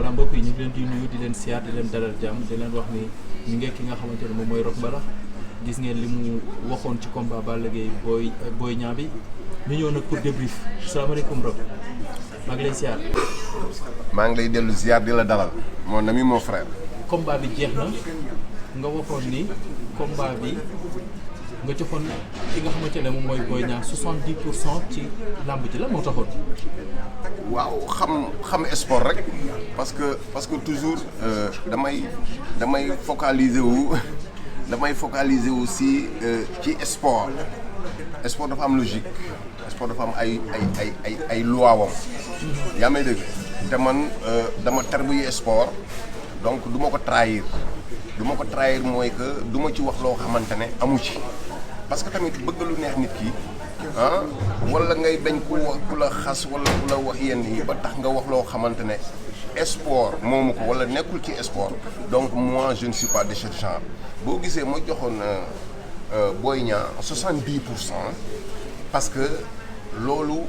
voilà mbokk yi ñu ngi leen di nuyu di leen siyaar di leen dalal jàmm di leen wax ni ñu ngi ki nga xamante ne moom mooy Rock Mbalax gis ngeen li mu waxoon ci combat Balla Gaye Boy Niang bi ñu ñëw nag pour débrief salaamaaleykum Rock maa ngi lay siyaar. maa ngi lay dellu ziar di la dalal mon ami mon frère. combat bi jeex na nga waxoon ni combat bi nga joxoon ki nga xamante ne moom mooy Boy Niang 70% ci làmb ji la moo taxoon. waaw xam sport rek parce que toujours damay focaliser wu si ci sport dafa am logique sport dafa am ay loi wam yaa may dégg te man dama tarbiye sport donc du ma ko trahir mooy que du ma ci wax loo xamante ne amu ci parce que tamit bëgg lu neex nit ki wala ngay bañ ku la xas wala ku la wax yenn yi ba tax nga wax loo xamante ne sport moomu ko wala nekkul ci sport donc moi je ne suis pas de ce genre boo gisee ma joxoon Boy Niang 70% parce que loolu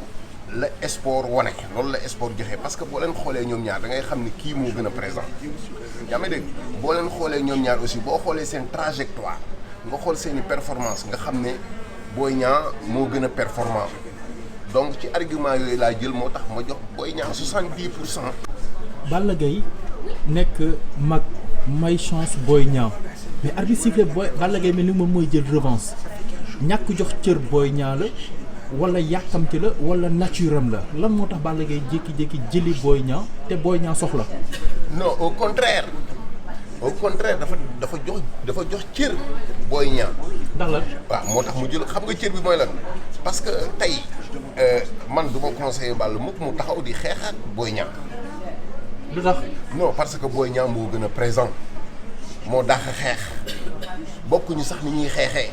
la sport wane loolu la sport joxe parce que boo leen xoolee ñoom ñaar da ngay xam ni kii moo gën a présent yaa ngi dégg boo leen xoolee ñoom ñaar aussi boo xoolee seen trajectoire nga xool seen i performance nga xam ne Boy Niang moo gën a performant donc ci argument yooyu laa jël moo tax ma jox Boy Niang 70%. Balla Gaye nekk mag may chance Boy Niang mais arbitre sifflé Balla Gaye mel ni moom mooy jël revanche ñàkk jox cër Boy Niang la wala yàkkamti la wala naturam la lan moo tax Balla Gaye jékki-jékki jëli Boy Niang te Boy Niang soxla. non au contraire dafa jox cër Boy Niang. ndax la waaw moo tax mu jël xam nga cër bi mooy lan parce que tey man du ma conseiller Balla mukk mu taxaw di xeex ak Boy Niang. lu tax. non parce que Boy Niang moo gën a présent moo dàq xeex bokkuñu sax ni ñuy xeexee.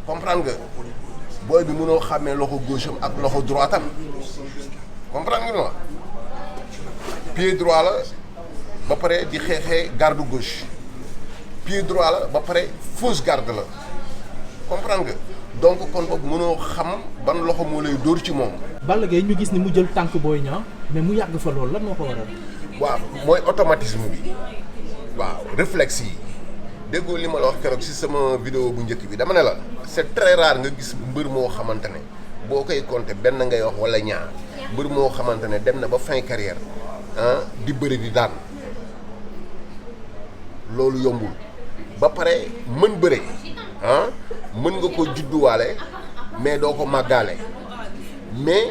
comprendre nga booy bi mënoo xàmmee loxo gauche am ak loxo droite am comprendre nga ma pied droit la ba pare di xeexee garde gauche pied droit la ba pare fausse garde la comprendre nga donc kon boog mënoo xam ban loxo moo lay dóor ci moom. Balla Gaye ñu gis ni mu jël tànk Boy Niang mais mu yàgg fa loolu lan moo ko waral. waaw mooy automatisme bi waaw réflexe yi déggoo li ma la wax keroog ci sama vidéo bu njëkk bi dama ne la c'est très rare nga gis mbër moo xamante ne boo koy compter benn ngay wax wala ñaar mbër moo xamante ne dem na ba fin carrière di bëri di daan loolu yombul ba pare mën bëre mën nga ko judduwaale mais doo ko màggaale mais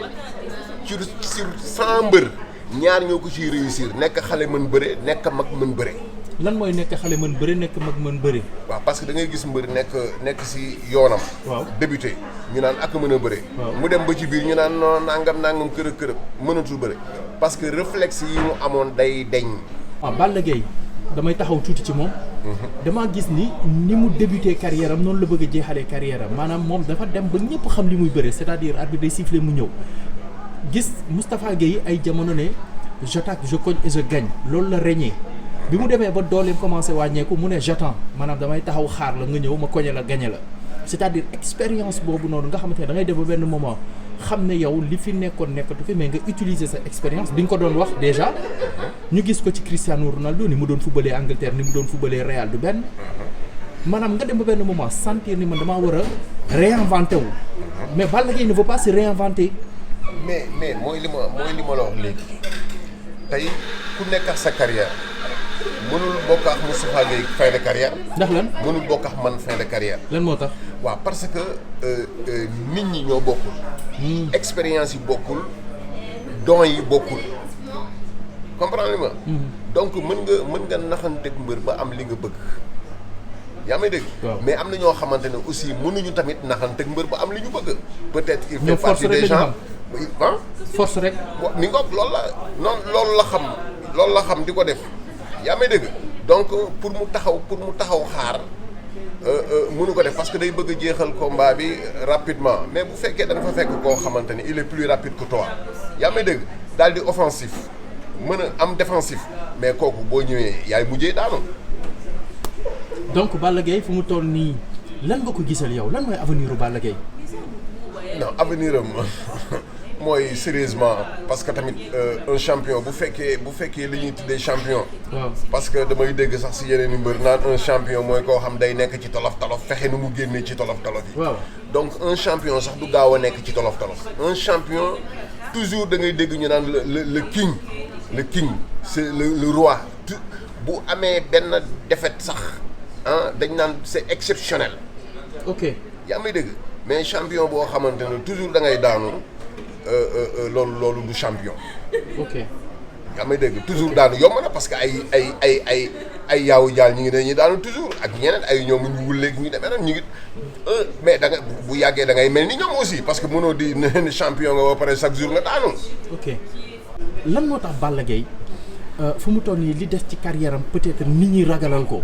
sur 100 mbër ñaar ñoo ko ciy réussir nekk xale mën bëre nekk mag mën bëre. lan mooy nekk xale mën bëre nekk mag mën bëre. waaw parce que da ngay gis mbër nekk ci yoonam. waaw débuté ñu naan ak mën a bëre. mu dem ba ci biir ñu naan non nangam kërëb mënatul bëre parce que réflexe yi mu amoon day deñ. waaw Balla Gaye damay taxaw tuuti ci moom. damaa gis ni mu débuté carrière am noonu la bëgg a jeexalee carrière am maanaam moom dafa dem ba ñëpp xam li muy bëre c'est-à-dire arbitre day siffler mu ñëw. gis Moustapha Gueye ay jamono ne j'attaque je cogne et je gagne loolu la régné bi mu demee ba dooleem commencé wàññeeku mu ne j'attends maanaam damay taxaw xaar la nga ñëw ma koñe la gañe la c'est-à-dire expérience boobu noonu nga xamante ne da ngay def ba benn moment xam ne yow li fi nekkoon nekkatu fi mais nga utiliser sa expérience bi nga ko doon wax déjà ñu gis ko ci Cristiano Ronaldo ni mu doon footballé Angleterre ni mu doon footballé Real du benn maanaam nga dem ba benn moment sentir ni man damaa war a réinventer wu mais Balla Gaye ne veut pas se réinventer. mais mooy li ma la wax léegi tey ku nekk ak sa carrière mënul bokk ak Moustapha Gueye fin de carrière. ndax lan mënul bokk ak man fin de carrière. lan moo tax. waaw parce que nit ñi ñoo bokkul. expérience yi bokkul don yi bokkul comprendre ma. donc mën nga naxanteeg mbër ba am li nga bëgg. yaa may dégg. mais am na ñoo xamante ne aussi mënuñu tamit naxanteeg mbër ba am li ñu bëgg. peut-être il fait partie des gens. force rek. mi ngoog loolu la xam di ko def yaa may dégg donc pour mu taxaw xaar mënu ko def parce que day bëgg a jeexal combat bi rapidement mais bu fekkee da nga fa fekk koo xamante ne il est plus rapide que toi yaa may dégg daal di offensif mën a am défensif mais kooku boo ñëwee yaay mujjee daanu. donc Balla Gaye fu mu toll nii lan nga ko gisal yow lan mooy avenir u Balla Gaye. non avenir am mooy sérieusement parce que tamit un champion bu fekkee li ñuy tuddee champion. waaw parce que damay dégg sax si yeneen i mbër naan un champion mooy koo xam day nekk ci tolof fexe nu mu génnee ci tolof yi. waaw donc un champion sax du gaaw a nekk ci tolof. un champion toujours da ngay dégg ñu naan le king c'est le roi bu amee benn défaite sax dañ naan c'est exceptionnel. ok yaa may dégg mais champion boo xamante ne toujours da ngay daanu loolu du champion. ok yaa may dégg toujours daanu yomb na parce que ay yaawu jaal ñu ngi dañuy daanu toujours ak ñeneen ay ñoom ñu wulleeg ñu demee nag ñu ngi mais da nga bu yàggee da ngay mel ni ñoom aussi parce que mënoo di ne champion nga ba pare chaque jour nga daanu. ok lan moo tax Balla Gaye fu mu toll nii li des ci carrière am peut-être nit ñi ragalal ko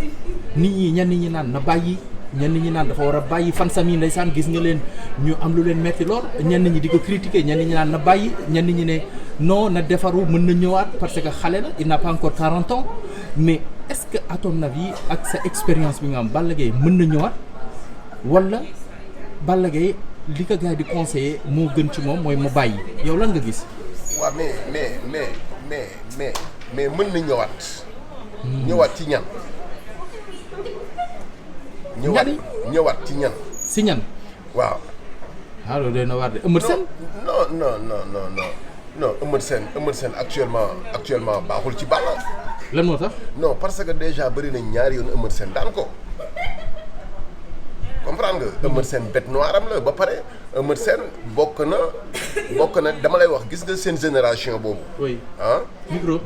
nit ñi ñenn ñi naan na bàyyi ñenn ñi naan dafa war a bàyyi fansam yi ndeysaan gis nga leen ñu am lu leen metti lool ñenn ñi di ko critiquer ñenn ñi naan na bàyyi ñenn ñi ne non na defaru mën na ñëwaat parce que xale la il n'a pas encore 40 ans mais est-ce que à ton avis ak sa expérience bi nga am Balla Gaye mën na ñëwaat wala Balla Gaye li ko gars yi di conseiller moo gën ci moom mooy mu bàyyi yow lan nga gis. waaw mais mën na ñëwaat. ñëwaat ci ñan. ñëwaat ci ñan. si ñan. waaw. loolu doy na waar de Eumeu Sène. non Eumeu Sène actuellement baaxul ci Balla. lan moo tax. non parce que déjà bëri nañ ñaari yoon Eumeu Sène daan ko. comprendre nga. Eumeu Sène bête noire am la ba pare Eumeu Sène bokk na dama lay wax gis nga seen génération boobu. oui micro.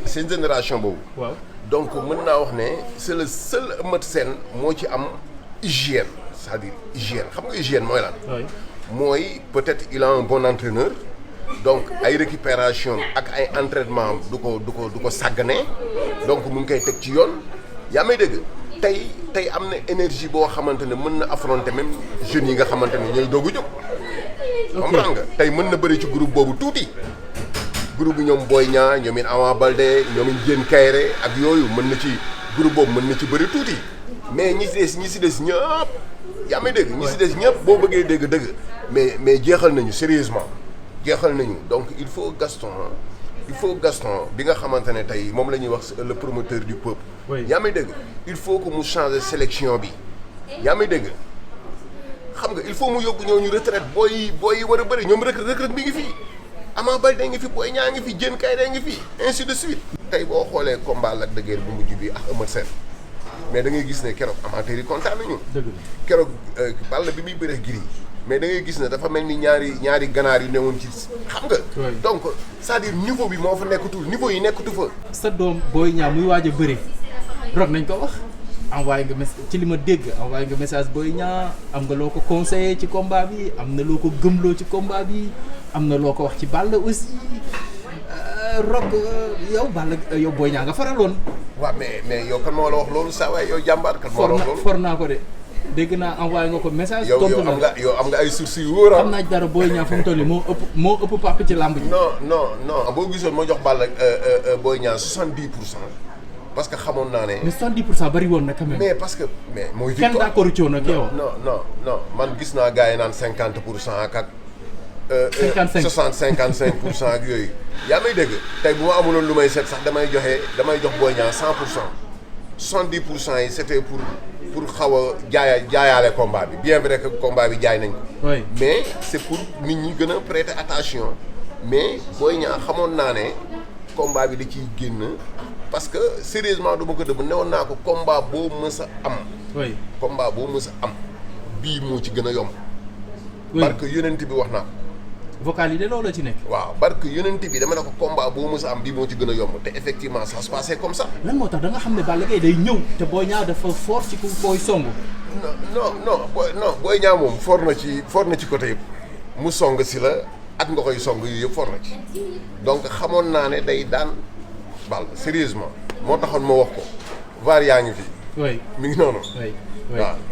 seen génération boobu. waaw donc mën naa wax ne c'est le seul Eumeu Sène moo ci am hygiène c'est-à-dire hygiène xam nga hygiène mooy lan. mooy peut-être il a un bon entraîneur donc ay récupération ak ay entraînement du ko sàggane donc mu ngi koy teg ci yoon yaa may dégg tey am na énergie boo xamante ne mën na affronter même jeunes yi nga xamante ne ñooy doogu jóg. comprends nga tey mën na bëri ci groupe boobu tuuti. groupe bi ñoom Boy Niang ñoom it Ama Baldé ñoom it Diène Kaïré ak yooyu mën na ci groupe boobu mën na ci bëri tuuti mais ñi si des ñëpp yaa may dégg ñi si des ñëpp boo bëggee dégg dëgg mais jeexal nañu sérieusement jeexal nañu donc il faut Gaston bi nga xamante ne tey moom la ñuy wax le promoteur du peuple. yaa may dégg il faut que mu changer sélection bi yaa may dégg xam nga il faut mu yóbbu ñooñu retraite booy yi war a bëri ñoom rek bi ngi fii Ama Baldé ngi fi Boy Niang ngi fi Diène Kaïré ngi fi ainsi de suite. tey boo xoolee combat Lac de Guiers bu mujj bi ak Eumeu Sène mais da ngay gis ne keroog amateurs yi kontaan nañu. dëgg la keroog Balla bi muy bëre Gris mais da ngay gis ne dafa mel ni ñaari ganaar yu newoon ci xam nga. donc c'est-à-dire niveau bi moo fa nekkatul niveau yi nekkatu fa. sa doom Boy Niang muy waaj a bëre rog nañ ko wax envoyé nga message ci li ma dégg envoyé nga message Boy Niang am nga loo ko conseillé ci combat bi am na loo ko gëmloo ci combat bi am na loo ko wax ci Balla aussi rog yow Boy Niang nga faraloon. waaw mais yow kan moo la wax loolu saa waay yow jàmbaar kan moo la wax loolu for naa ko de dégg naa envoyé nga ko message. tontu na yow am nga ay sources yu wóor. xam naa dara Boy Niang fu mu toll nii moo ëpp papa ci làmb ji. non boo gisoon moo jox Balla Boy Niang 70%. parce que xamoon naa ne. mais 70% bari woon na quand même. mais parce que mooy. victoire kenn d'accord ci woon ak yow. non man gis naa gars yi naan 50% ak. 55% ak yooyu. yaa may dégg tey bu ma amuloon lu may seet sax damay jox Boy Niang 100%. 70% yi c'était pour xaw a jaayaale combat bi bien vrai que combat bi jaay nañ ko. oui mais c'est pour nit ñi gën a prêter attention mais Boy Niang xamoon naa ne combat bi da ciy génn. parce que sérieusement du ma ko dëbb newoon naa ko combat boo mës a am. oui combat boo mës a am bii moo ci gën a yomb. oui barke yonent bi wax naa ko. vocal yi de loolu la ci nekk. waaw barke yonent bi dama ne ko combat boo mës a am bii moo ci gën a yomb te effectivement ça se passait comme ça. lan moo tax da nga xam ne Balla Gaye day ñëw te Boy Niang dafa fort ci ku koy song. non Boy Niang moom fort na ci côté yëpp mu song si la ak nga koy song yu yëpp fort na ci donc xamoon naa ne day daan. Balla sérieusement moo taxoon ma wax ko VAR yaa ngi fi. oui mi ngi noonu.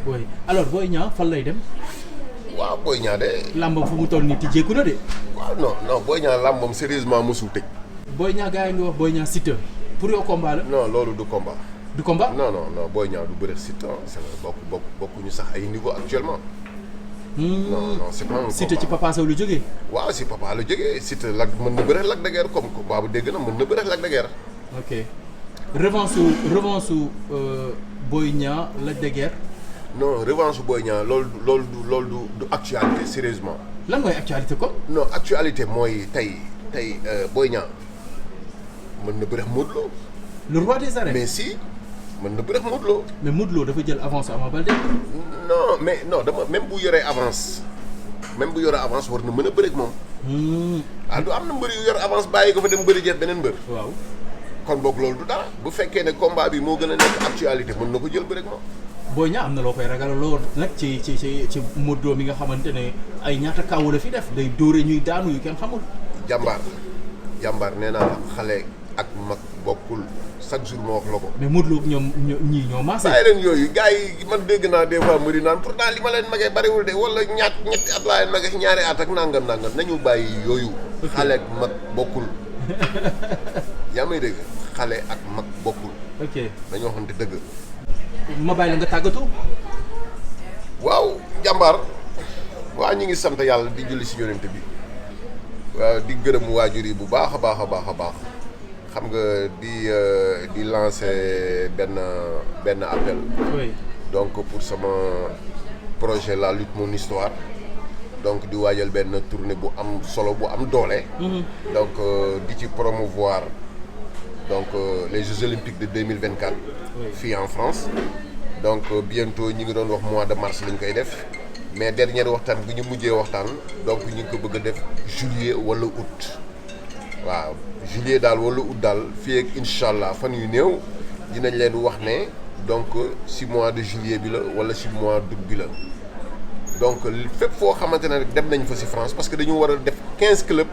oui alors Boy Niang fan lay dem. waaw Boy Niang de. làmbam fu mu toll nii tijjeeku na de. waaw non Boy Niang làmbam sérieusement mosul tëj. Boy Niang gars yi nga wax Boy Niang Siteu pour yow combat la. non loolu du combat. du combat. non Boy Niang du bëre Siteu c'est bokkuñu sax ay niveau actuellement. non non c'est pas un Siteu ci combat. Papa Sow lu jógee. waaw si Papa la jógee Siteu Lac mën na bëre Lac de Guiers comme ko baabu dégg na mën na bëre Lac de Guiers. ok revanche su Boy Niang Lac de Guiers. non revanche Boy Niang loolu du actualité sérieusement. lan mooy actualité kon. non actualité mooy tey Boy Niang mën na bëre Modou Lo. le roi des arènes. mais si mën na bëre Modou Lo. mais Modou Lo dafa jël avance Ama Baldé. non mais non dama même bu yoree avance war na mën a bëre ak moom. du am na mbër yu yor avance bàyyi ko fa dem bëri jeex beneen mbër. waaw. kon boog loolu du dara bu fekkee ne combat bi moo gën a nekk actualité mën na ko jël bëre ak moom. Boy Niang am na loo koy ragal lool nag ci Modou Lo mi nga xamante ne ay ñaata kaw la fi def day dóore ñuy daanu yu kenn xamul. jàmbaar nee naa la xale ak mag bokkul chaque jour moo wax la ko. mais Modou Lo ñii ñoo maase. bàyyi leen yooyu gars yi man dégg naa des fois mbëri naan pourtant li ma leen magee bariwul de wala ñetti at laa leen magee ñaari at ak nangam nañu bàyyi yooyu. xale ak mag bokkul. yaa may dégg xale ak mag bokkul. ok dañoo waxante dëgg. ma bàyyi la nga tàggatoo. waaw jàmbaar waa ñi ngi sant yàlla di julli si yonent bi waaw di gërëm waajur yi bu baax a baax a baax a baax xam nga di lancer benn appel. oui. donc pour sama projet la lutte mon histoire donc di waajal benn tournée bu am solo bu am doole. donc di ci promouvoir donc les Jeux Olympiques de 2024. Oui. fii en France. donc bientôt ñi ngi doon wax mois de mars lañ koy def mais dernier waxtaan bi ñu mujjee waxtaan donc ñu ngi ko bëgg a def juillet wala août waaw juillet daal wala août daal fii ak incha allah fan yu néew dinañ leen wax ne donc si mois de juillet bi la wala si mois d'août bi la donc fépp foo xamante ne rek dem nañ fa si France parce que dañu war a def 15 clubs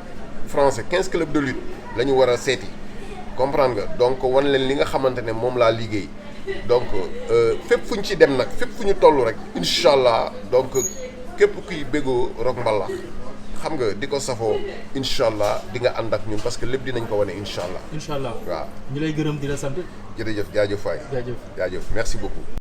français 15 clubs de lutte la ñu war a seeti comprendre nga donc wan leen li nga xamante ne moom laa liggéey. donc fépp fu ñu ci dem nag fépp fu ñu toll rek incha allah donc képp kuy béggoo Rock Mbalax xam nga di ko safoo incha allah di nga ànd ak ñun parce que lépp dinañ ko wane incha allah. incha allah waaw ñu lay gërëm di la sant. jërëjëf jaajëf waay. jaajëf jaajëf merci beaucoup.